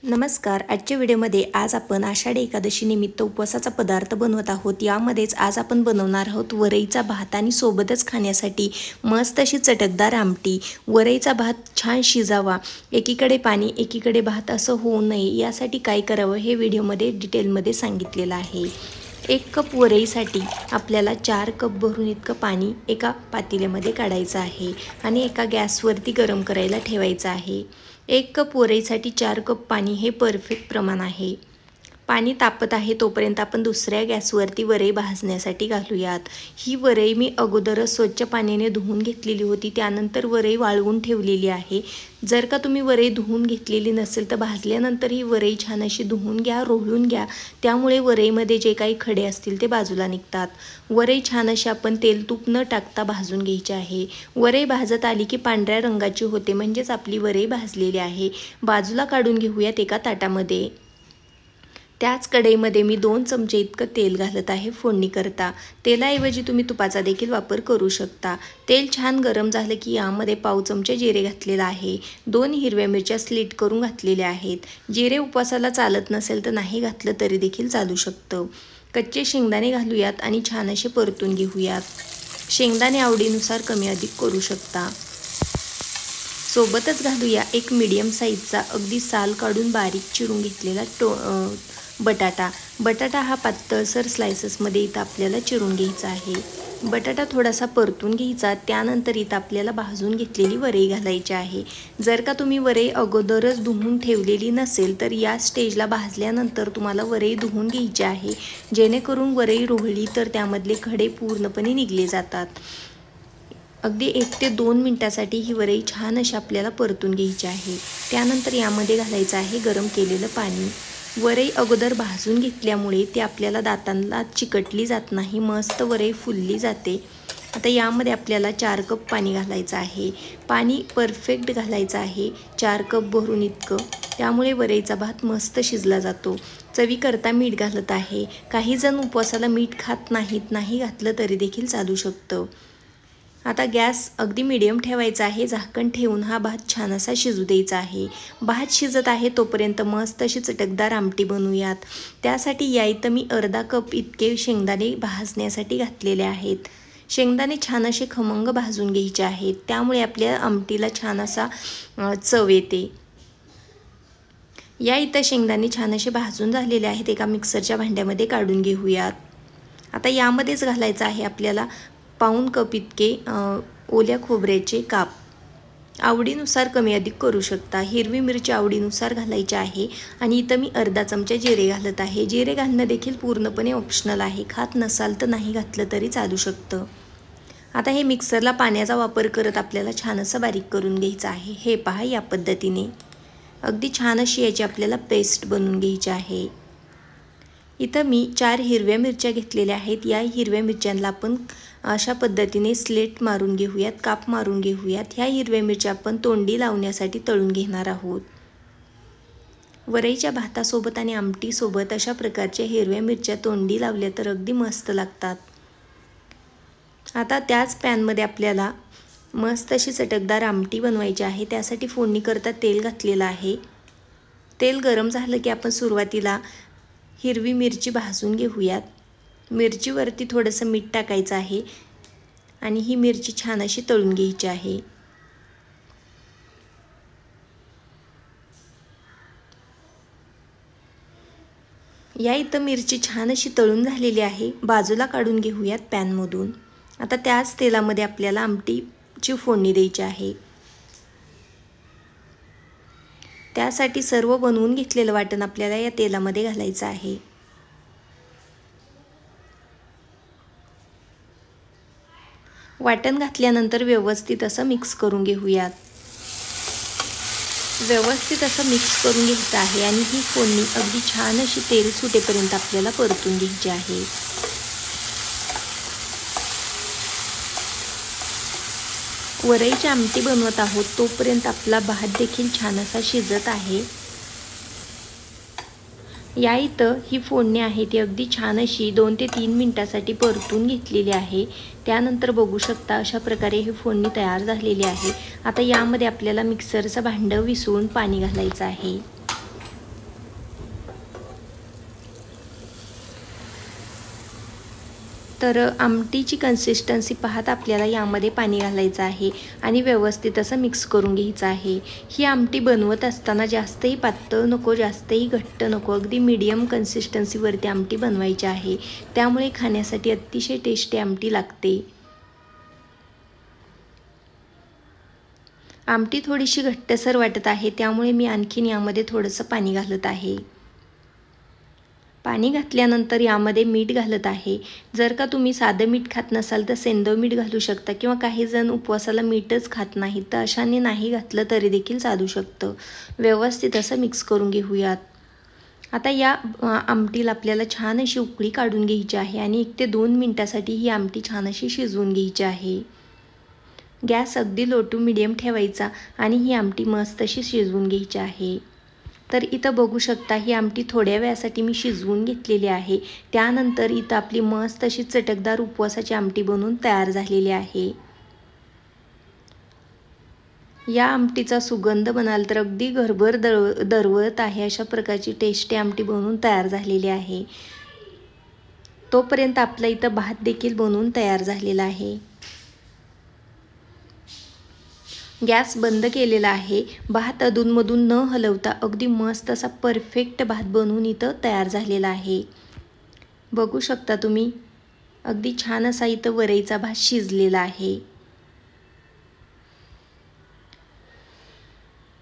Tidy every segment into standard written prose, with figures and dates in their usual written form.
नमस्कार. आजच्या व्हिडिओमध्ये आज आपण आषाढी एकादशी निमित्त उपवासाचा पदार्थ बनवत आहोत. यामध्येच आज आपण बनवणार आहोत वरईचा भात आणि सोबतच खाण्यासाठी मस्त अशी चटकदार आमटी. वरईचा भात छान शिजावा, एकीकडे पाणी एकीकडे भात असं होऊ नये यासाठी काय करावं हे व्हिडिओमध्ये डिटेलमध्ये सांगितलेलं आहे. 1 कप वरईसाठी आपल्याला 4 कप भरून इतकं पाणी एका पातेल्यामध्ये काढायचं आहे आणि एका गॅसवरती गरम करायला ठेवायचं आहे. 1 कप वरईसाठी 4 कप पाणी हे परफेक्ट प्रमाण आहे. पाणी तापत आहे तोपर्यंत आपण दुसऱ्या गॅसवरती वरई भाजण्यासाठी घालूयात. ही वरई मी अगोदरच स्वच्छ पाण्याने धुवून घेतलेली होती, त्यानंतर वरई वाळवून ठेवलेली आहे. जर का तुम्ही वरई धुवून घेतलेली नसेल तर भाजल्यानंतर ही वरई छान अशी धुवून घ्या, रोळून घ्या. त्यामुळे वरईमध्ये जे काही खडे असतील ते बाजूला निघतात. वरई छान अशी आपण तेल तूप न टाकता भाजून घ्यायची आहे. वरई भाजत आली की पांढऱ्या रंगाची होते, म्हणजेच आपली वरई भाजलेली आहे. बाजूला काढून घेऊयात एका ताटामध्ये. त्याच कढईमध्ये मी 2 चमचे इतकं तेल घालत आहे फोडणी करता. तेलाऐवजी तुम्ही तुपाचा देखील वापर करू शकता. तेल छान गरम झालं की यामध्ये पाव चमचे जिरे घातलेला आहे. 2 हिरव्या मिरच्या स्लिट करून घातलेल्या आहेत. जिरे उपवासाला चालत नसेल तर नाही घातलं तरी देखील चालू शकतं. कच्चे शेंगदाणे घालूयात आणि छान असे परतून घेऊयात. शेंगदाणे आवडीनुसार कमी अधिक करू शकता. सोबतच घालूया एक मीडियम साईजचा अगदी साल काढून बारीक चिरून घेतलेला बटाटा हा पातळसर स्लायसेसमध्ये इथं आपल्याला चिरून घ्यायचा आहे. बटाटा थोडासा परतून घ्यायचा. त्यानंतर इथं आपल्याला भाजून घेतलेली वरई घालायची आहे. जर का तुम्ही वरई अगोदरच धुवून ठेवलेली नसेल तर या स्टेजला भाजल्यानंतर तुम्हाला वरई धुवून घ्यायची आहे, जेणेकरून वरई रोळली तर त्यामधले खडे पूर्णपणे निघले जातात. अगदी 1 ते 2 मिनिटासाठी ही वरई छान अशी आपल्याला परतून घ्यायची आहे. त्यानंतर यामध्ये घालायचं आहे गरम केलेलं पाणी. वरई अगोदर भाजून घेतल्यामुळे ती आपल्याला दातांना चिकटली जात नाही, मस्त वरई फुलली जाते. आता यामध्ये आपल्याला 4 कप पाणी घालायचं आहे. पाणी परफेक्ट घालायचं आहे, 4 कप भरून इतकं. त्यामुळे वरईचा भात मस्त शिजला जातो. चवीकरता मीठ घालत आहे. काही जण उपवासाला मीठ खात नाहीत, नाही घातलं तरी देखील चालू शकतं. आता गॅस अगदी मीडियम ठेवायचा आहे. झाकण ठेवून हा भात छान असा शिजू द्यायचा आहे. भात शिजत आहे तोपर्यंत मस्त अशी चटकदार आमटी बनवूयात. त्यासाठी या इथं मी अर्धा कप इतके शेंगदाणे भाजण्यासाठी घातलेले आहेत. शेंगदाणे छान असे खमंग भाजून घ्यायचे आहेत, त्यामुळे आपल्या आमटीला छान असा चव येते. या इथं शेंगदाणे छान असे भाजून झालेले आहेत. एका मिक्सरच्या भांड्यामध्ये काढून घेऊयात. आता यामध्येच घालायचं आहे आपल्याला पाऊण कप इतके ओल्या खोबऱ्याचे काप. आवडीनुसार कमी अधिक करू शकता. हिरवी मिरची आवडीनुसार घालायची आहे आणि इथं मी अर्धा चमचा जिरे घालत आहे. जिरे घालणं देखील पूर्णपणे ऑप्शनल आहे. खात नसाल तर नाही घातलं तरी चालू शकतं. आता हे मिक्सरला पाण्याचा वापर करत आपल्याला छान असं बारीक करून घ्यायचं आहे. हे पहा, या पद्धतीने अगदी छान अशी याची आपल्याला पेस्ट बनवून घ्यायची आहे. इथं मी 4 हिरव्या मिरच्या घेतलेल्या आहेत. या हिरव्या मिरच्यांना आपण अशा पद्धतीने स्लेट मारून घेऊयात, काप मारून घेऊयात. ह्या हिरव्या मिरच्या आपण तोंडी लावण्यासाठी तळून घेणार आहोत. वरईच्या भातासोबत आणि आमटीसोबत अशा प्रकारच्या हिरव्या मिरच्या तोंडी लावल्या तर अगदी मस्त लागतात. आता त्याच पॅनमध्ये आपल्याला मस्त अशी चटकदार आमटी बनवायची आहे. त्यासाठी फोडणी करता तेल घातलेलं आहे. तेल गरम झालं की आपण सुरुवातीला हिरवी मिरची भाजून घेऊयात. मिरचीवरती थोडंसं मीठ टाकायचं आहे आणि ही मिरची छान अशी तळून घ्यायची आहे. या इथं मिरची छान अशी तळून झालेली आहे. बाजूला काढून घेऊयात पॅनमधून. आता त्याच तेलामध्ये आपल्याला आमटीची फोडणी द्यायची आहे. त्यासाठी सर्व बनवून घेतलेलं वाटण आपल्याला या तेलामध्ये घालायचं आहे. वाटण घातल्यानंतर व्यवस्थित असं मिक्स करून घेऊयात. व्यवस्थित असं मिक्स करून घ्यायचं आहे आणि ही फोडणी अगदी छान अशी तेल सुटेपर्यंत आपल्याला परतून घ्यायची आहे. वरईची आमटी बनवत आहोत तोपर्यंत आपला भात देखील छान असा शिजत आहे. या इथं ही फोडणी आहे ती अगदी छान अशी 2 ते 3 मिनिटासाठी परतून घेतलेली आहे. त्यानंतर बघू शकता अशा प्रकारे ही फोडणी तयार झालेली आहे. आता यामध्ये आपल्याला मिक्सरचं भांडं विसळून पाणी घालायचं आहे. तर आमटीची कन्सिस्टन्सी पाहत आपल्याला यामध्ये पाणी घालायचं आहे आणि व्यवस्थित असं मिक्स करून घ्यायचं आहे। ही आमटी बनवत असताना जास्तही पातळ नको, जास्तही घट्ट नको, अगदी मीडियम कन्सिस्टन्सीवरती आमटी बनवायची आहे। त्यामुळे खाण्यासाठी अतिशय टेस्टी आमटी लागते। आमटी थोडीशी घट्टसर वाटत आहे, त्यामुळे मी आणखीन यामध्ये थोडंसं पाणी घालत आहे। पाणी घातल्यानंतर यामध्ये मीठ घालत आहे। जर का तुम्ही साधं मीठ खात नसाल तर सेंधव मीठ घालू शकता किंवा काही जण उपवासाला मीठच खात नाहीत, तर अशाने नाही घातलं तरी देखील चालू शकतं। व्यवस्थित असं मिक्स करून घेऊयात। आता या आमटीला आपल्याला छान अशी उकळी काढून घ्यायची आहे आणि 1 ते 2 मिनिटासाठी ही आमटी छान अशी शिजवून घ्यायची आहे। गॅस अगदी लो टू मीडियम ठेवायचा आणि ही आमटी मस्त अशी शिजवून घ्यायची आहे। तर इथं बघू शकता ही आमटी थोड्या वेळासाठी मी शिजवून घेतलेली आहे। त्यानंतर इथं आपली मस्त अशी चटकदार उपवासाची आमटी बनवून तयार झालेली आहे। या आमटीचा सुगंध म्हणाल तर अगदी घरभर दरवळत आहे, अशा प्रकारची टेस्टी आमटी बनवून तयार झालेली आहे। तोपर्यंत आपला इथं भात देखील बनवून तयार झालेला आहे। गॅस बंद केलेला आहे। भात अधूनमधून न हलवता अगदी मस्त असा परफेक्ट भात बनवून इथं तयार झालेला आहे। बघू शकता तुम्ही, अगदी छान असा इथं वरईचा भात शिजलेला आहे।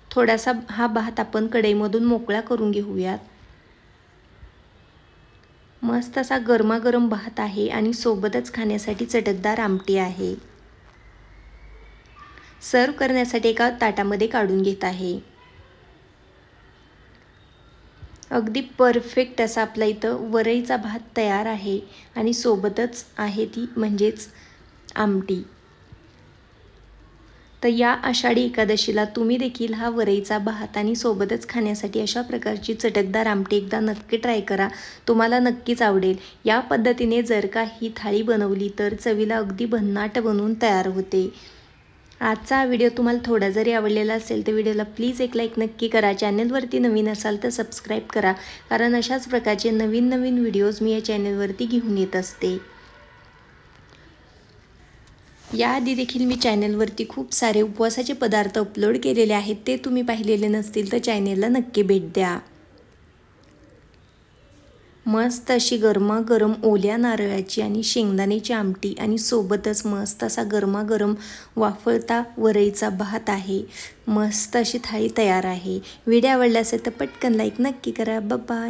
थोडासा हा भात आपण कढईमधून मोकळा करून घेऊयात। मस्त असा गरमागरम भात आहे आणि सोबतच खाण्यासाठी चटकदार आमटी आहे। सर्व करण्यासाठी एका ताटामध्ये काढून घेत आहे। अगदी परफेक्ट असा आपला इथं वरईचा भात तयार आहे आणि सोबतच आहे ती म्हणजेच आमटी। तर या आषाढी एकादशीला तुम्ही देखील हा वरईचा भात आणि सोबतच खाण्यासाठी अशा प्रकारची चटकदार आमटी एकदा नक्की ट्राय करा, तुम्हाला नक्कीच आवडेल। या पद्धतीने जर का ही थाळी बनवली तर चवीला अगदी भन्नाट बनवून तयार होते। आजचा हा व्हिडिओ तुम्हाला थोडा जरी आवडलेला असेल तर व्हिडिओला प्लीज एक लाईक नक्की करा। चॅनलवरती नवीन असाल तर सबस्क्राईब करा, कारण अशाच प्रकारचे नवीन नवीन व्हिडिओज मी या चॅनलवरती घेऊन येत असते। याआधी देखील मी चॅनलवरती खूप सारे उपवासाचे पदार्थ अपलोड केलेले आहेत, ते तुम्ही पाहिलेले नसतील तर चॅनलला नक्की भेट द्या। मस्त अशी गरमागरम ओल्या नारळाची आणि शेंगदाण्याची आमटी आणि सोबतच मस्त असा गरमागरम वाफळता वरईचा भात आहे। मस्त अशी थाळी तयार आहे। व्हिडिओ आवडला असेल तर पटकन लाईक नक्की करा। Bye bye.